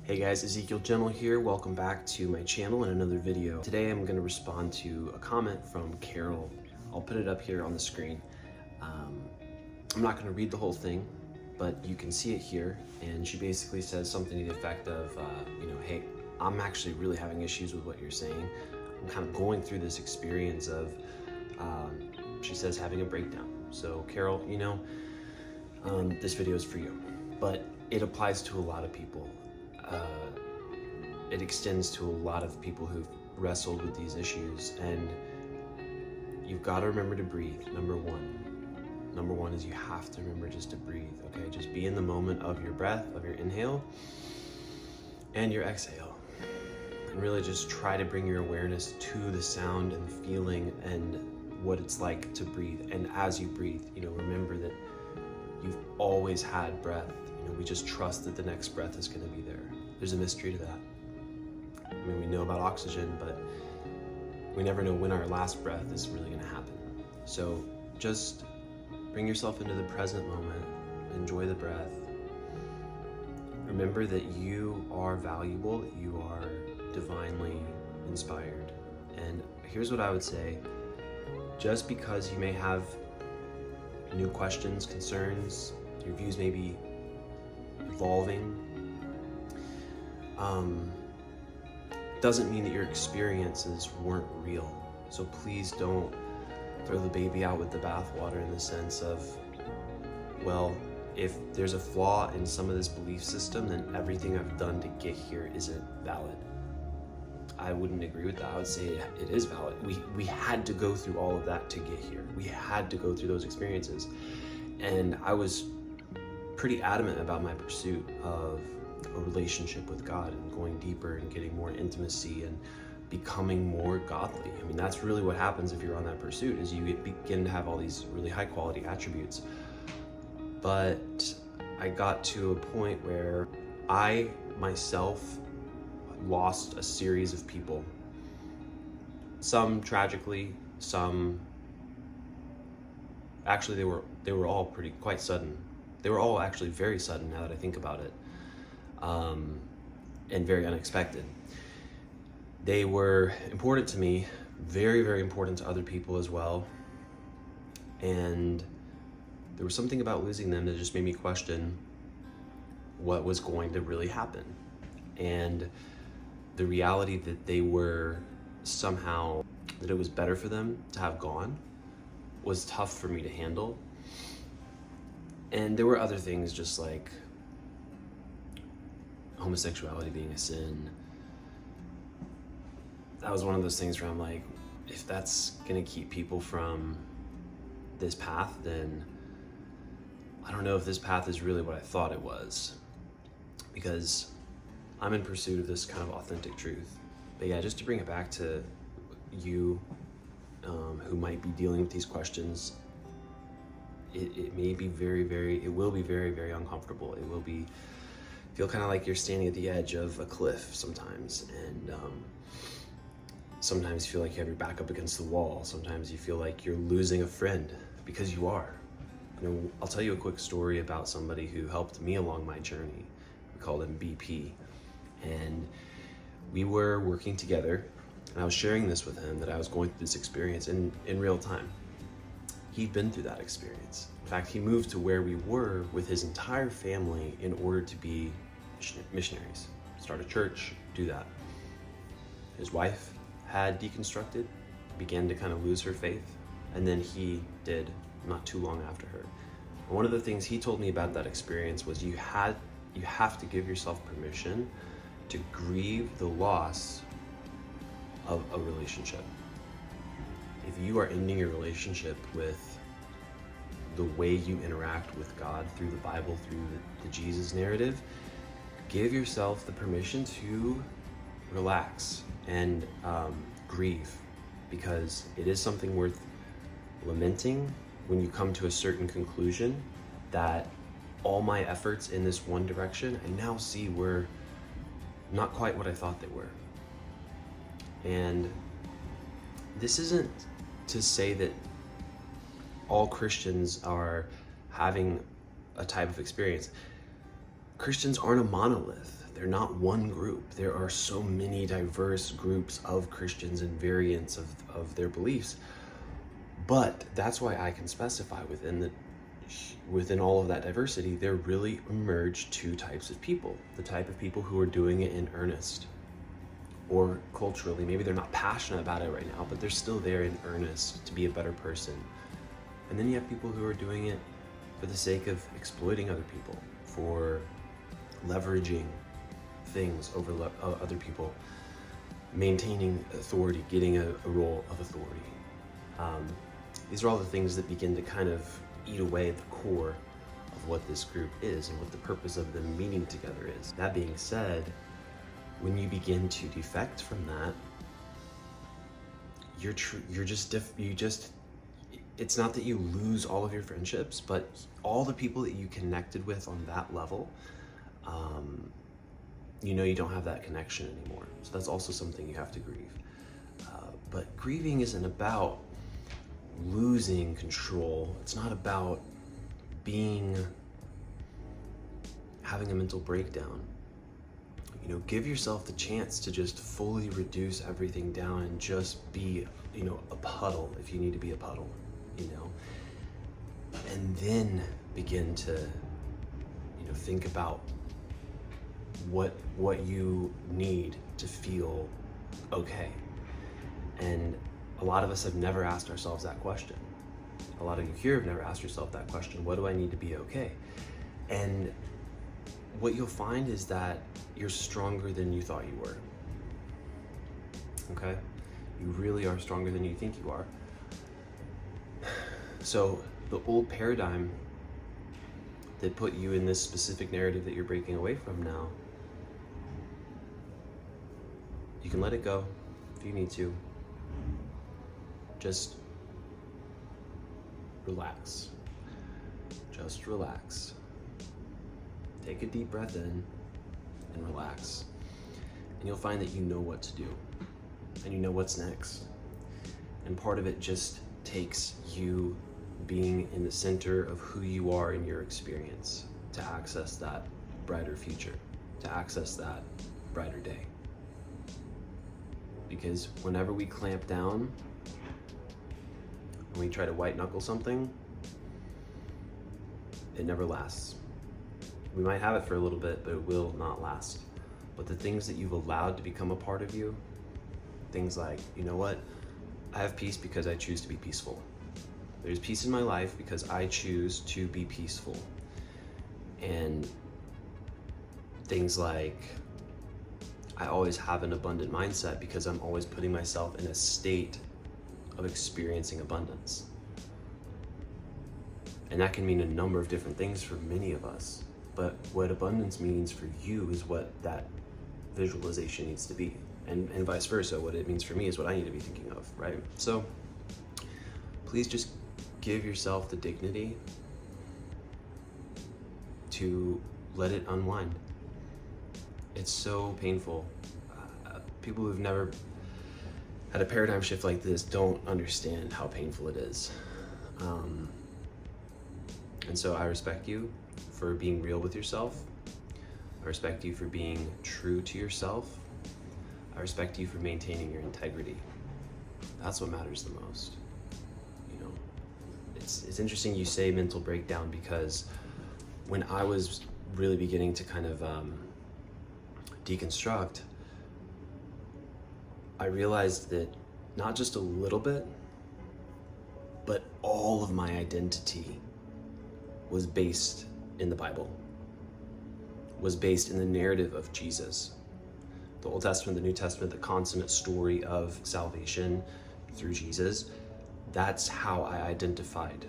Hey guys, Ezekiel Gentle here. Welcome back to my channel and another video. Today I'm going to respond to a comment from Carole. I'll put it up here on the screen. I'm not going to read the whole thing, but you can see it here. And she basically says something to the effect of, hey, I'm actually really having issues with what you're saying. I'm kind of going through this experience of, she says, having a breakdown. So Carole, this video is for you, but it applies to a lot of people. It extends to a lot of people who've wrestled with these issues, and you've got to remember to breathe. Number one is you have to remember just to breathe, okay? Just be in the moment of your breath, of your inhale and your exhale, and really just try to bring your awareness to the sound and the feeling and what it's like to breathe. And as you breathe, remember that you've always had breath. We just trust that the next breath is going to be there. There's a mystery to that. We know about oxygen, but we never know when our last breath is really going to happen. So just bring yourself into the present moment, enjoy the breath. Remember that you are valuable, that you are divinely inspired. And here's what I would say. Just because you may have new questions, concerns, your views may be evolving, doesn't mean that your experiences weren't real. So please don't throw the baby out with the bathwater in the sense of, well, if there's a flaw in some of this belief system, then everything I've done to get here isn't valid. I wouldn't agree with that. I would say it is valid. We had to go through all of that to get here. We had to go through those experiences. And I was pretty adamant about my pursuit of a relationship with God and going deeper and getting more intimacy and becoming more godly. That's really what happens if you're on that pursuit, is you begin to have all these really high quality attributes. But I got to a point where I myself lost a series of people. Some tragically, some actually they were all quite sudden. They were all actually very sudden now that I think about it, and very unexpected. They were important to me, very, very important to other people as well. And there was something about losing them that just made me question what was going to really happen. And the reality that they were somehow, that it was better for them to have gone, was tough for me to handle. And there were other things, just like homosexuality being a sin. That was one of those things where I'm like, if that's gonna keep people from this path, then I don't know if this path is really what I thought it was, because I'm in pursuit of this kind of authentic truth. But yeah, just to bring it back to you who might be dealing with these questions, it may be it will be very, very uncomfortable. It will feel kind of like you're standing at the edge of a cliff sometimes, and sometimes you feel like you have your back up against the wall. Sometimes you feel like you're losing a friend, because you are. I'll tell you a quick story about somebody who helped me along my journey. We called him BP, and we were working together, and I was sharing this with him, that I was going through this experience in real time. He'd been through that experience. In fact, he moved to where we were with his entire family in order to be missionaries, start a church, do that. His wife had deconstructed, began to kind of lose her faith, and then he did not too long after her. And one of the things he told me about that experience was you have to give yourself permission to grieve the loss of a relationship. If you are ending your relationship with the way you interact with God through the Bible, through the Jesus narrative, give yourself the permission to relax and grieve, because it is something worth lamenting when you come to a certain conclusion that all my efforts in this one direction, I now see were not quite what I thought they were. And this isn't to say that all Christians are having a type of experience. Christians aren't a monolith. They're not one group. There are so many diverse groups of Christians and variants of their beliefs. But that's why I can specify within all of that diversity, there really emerge two types of people. The type of people who are doing it in earnest, or culturally, maybe they're not passionate about it right now, but they're still there in earnest to be a better person. And then you have people who are doing it for the sake of exploiting other people, for leveraging things over other people, maintaining authority, getting a role of authority. These are all the things that begin to kind of eat away at the core of what this group is and what the purpose of them meeting together is. That being said, when you begin to defect from that, it's not that you lose all of your friendships, but all the people that you connected with on that level, you don't have that connection anymore. So that's also something you have to grieve. But grieving isn't about losing control. It's not about having a mental breakdown. Give yourself the chance to just fully reduce everything down and just be, a puddle if you need to be a puddle, and then begin to, think about what you need to feel okay. And a lot of us have never asked ourselves that question. A lot of you here have never asked yourself that question. What do I need to be okay? And what you'll find is that you're stronger than you thought you were. Okay? You really are stronger than you think you are. So the old paradigm that put you in this specific narrative that you're breaking away from now, you can let it go if you need to. Just relax. Just relax. Take a deep breath in and relax. And you'll find that you know what to do. And you know what's next. And part of it just takes you being in the center of who you are in your experience to access that brighter future, to access that brighter day. Because whenever we clamp down, when we try to white knuckle something, it never lasts. We might have it for a little bit, but it will not last. But the things that you've allowed to become a part of you, things like, you know what? I have peace because I choose to be peaceful. There's peace in my life because I choose to be peaceful. And things like, I always have an abundant mindset because I'm always putting myself in a state of experiencing abundance. And that can mean a number of different things for many of us. But what abundance means for you is what that visualization needs to be. And vice versa, what it means for me is what I need to be thinking of, right? So please just give yourself the dignity to let it unwind. It's so painful. People who've never had a paradigm shift like this don't understand how painful it is. And so I respect you for being real with yourself. I respect you for being true to yourself. I respect you for maintaining your integrity. That's what matters the most. It's interesting you say mental breakdown, because when I was really beginning to kind of deconstruct, I realized that not just a little bit, but all of my identity was based in the Bible, was based in the narrative of Jesus. The Old Testament, the New Testament, the consummate story of salvation through Jesus. That's how I identified,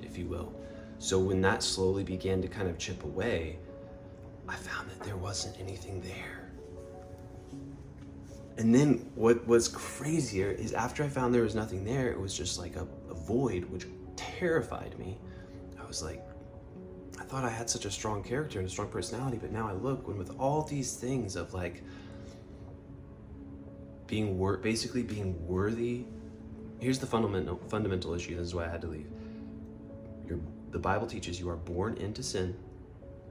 if you will. So when that slowly began to kind of chip away, I found that there wasn't anything there. And then what was crazier is after I found there was nothing there, it was just like a void, which terrified me. I was like, I thought I had such a strong character and a strong personality, but now I look, when with all these things of like basically being worthy. Here's the fundamental issue. This is why I had to leave. The Bible teaches you are born into sin,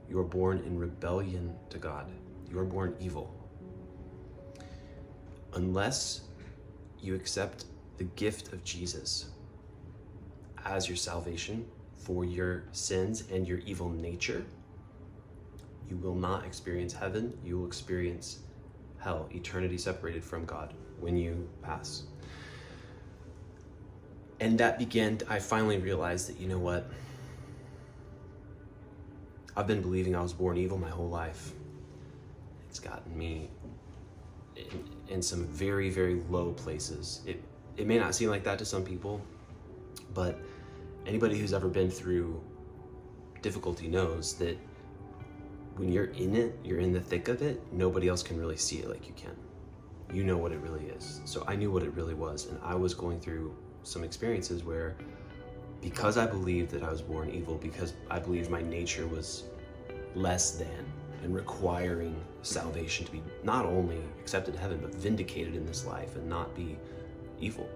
You are born in rebellion to God. You are born evil. Unless you accept the gift of Jesus as your salvation for your sins and your evil nature, you will not experience heaven. You will experience hell, eternity separated from God when you pass. And I finally realized that, you know what? I've been believing I was born evil my whole life. It's gotten me in some very, very low places. It may not seem like that to some people, but anybody who's ever been through difficulty knows that when you're in it, you're in the thick of it, nobody else can really see it like you can. You know what it really is. So I knew what it really was, and I was going through some experiences where, because I believed that I was born evil, because I believed my nature was less than and requiring salvation to be not only accepted in heaven, but vindicated in this life and not be evil.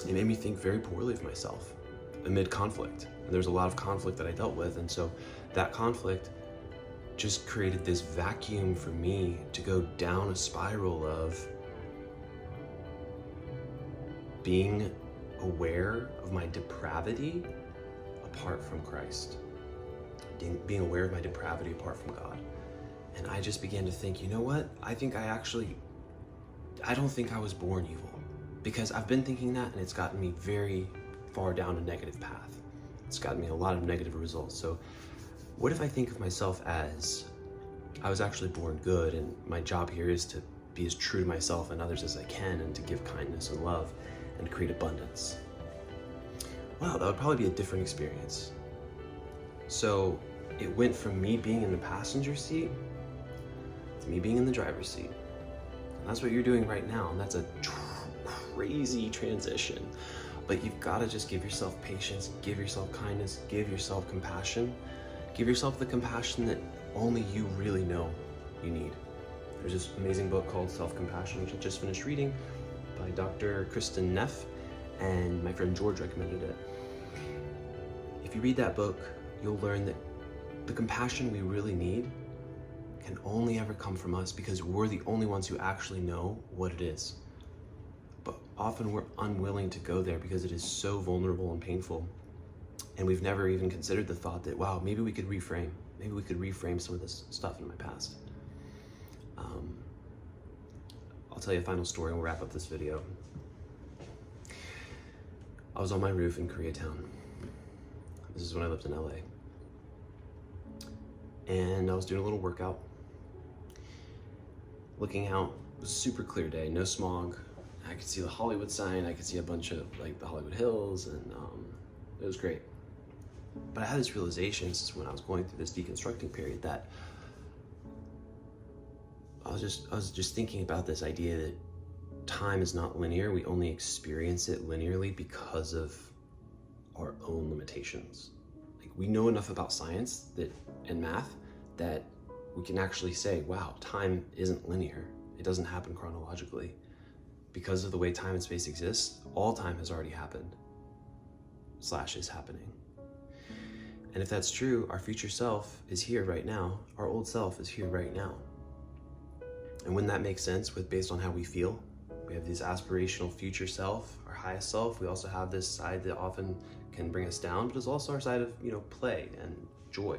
It made me think very poorly of myself amid conflict. And there was a lot of conflict that I dealt with, and so that conflict just created this vacuum for me to go down a spiral of being aware of my depravity apart from Christ, being aware of my depravity apart from God. And I just began to think, you know what? I don't think I was born evil, because I've been thinking that, and it's gotten me very far down a negative path. It's gotten me a lot of negative results. So what if I think of myself as I was actually born good, and my job here is to be as true to myself and others as I can, and to give kindness and love and create abundance? Wow, that would probably be a different experience. So it went from me being in the passenger seat to me being in the driver's seat. And that's what you're doing right now, and that's a crazy transition. But you've got to just give yourself patience, give yourself kindness, give yourself compassion. Give yourself the compassion that only you really know you need. There's this amazing book called Self-Compassion, which I just finished reading, by Dr. Kristen Neff, and my friend George recommended it. If you read that book, you'll learn that the compassion we really need can only ever come from us, because we're the only ones who actually know what it is. But often we're unwilling to go there because it is so vulnerable and painful. And we've never even considered the thought that, wow, maybe we could reframe some of this stuff in my past. I'll tell you a final story and we'll wrap up this video. I was on my roof in Koreatown. This is when I lived in LA. And I was doing a little workout. Looking out, it was a super clear day, no smog. I could see the Hollywood sign, I could see a bunch of the Hollywood Hills, and it was great. But I had this realization, this is when I was going through this deconstructing period, that I was just thinking about this idea that time is not linear. We only experience it linearly because of our own limitations. We know enough about science and math that we can actually say, wow, time isn't linear. It doesn't happen chronologically. Because of the way time and space exists, all time has already happened, / is happening. And if that's true, our future self is here right now. Our old self is here right now. And when that makes sense based on how we feel, we have this aspirational future self, our highest self. We also have this side that often can bring us down, but it's also our side of, play and joy.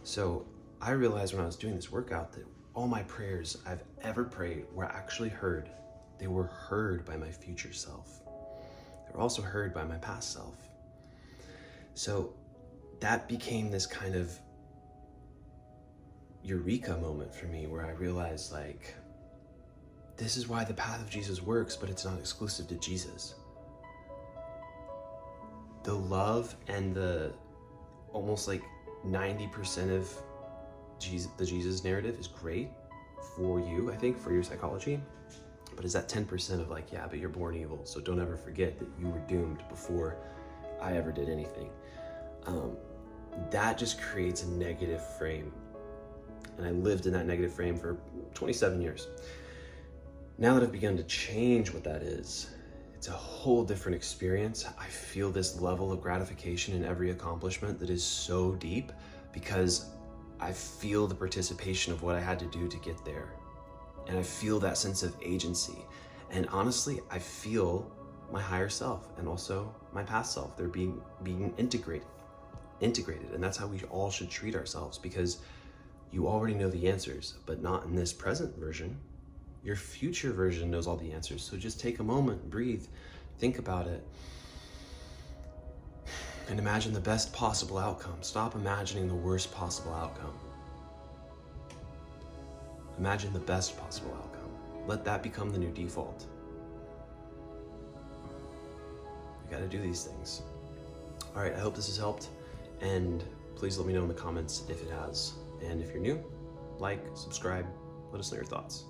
So I realized when I was doing this workout that all my prayers I've ever prayed were actually heard. They were heard by my future self. They were also heard by my past self. So that became this kind of eureka moment for me, where I realized, this is why the path of Jesus works, but it's not exclusive to Jesus. The love and the almost 90% of the Jesus narrative is great for you, I think, for your psychology. But is that 10% of yeah, but you're born evil, so don't ever forget that you were doomed before I ever did anything. That just creates a negative frame. And I lived in that negative frame for 27 years. Now that I've begun to change what that is, It's a whole different experience. I feel this level of gratification in every accomplishment that is so deep because I feel the participation of what I had to do to get there. And I feel that sense of agency. And honestly, I feel my higher self and also my past self. They're being integrated. And that's how we all should treat ourselves, because you already know the answers, but not in this present version. Your future version knows all the answers. So just take a moment, breathe, think about it, and imagine the best possible outcome. Stop imagining the worst possible outcome. Imagine the best possible outcome. Let that become the new default. You gotta do these things. All right, I hope this has helped, and please let me know in the comments if it has. And if you're new, like, subscribe, let us know your thoughts.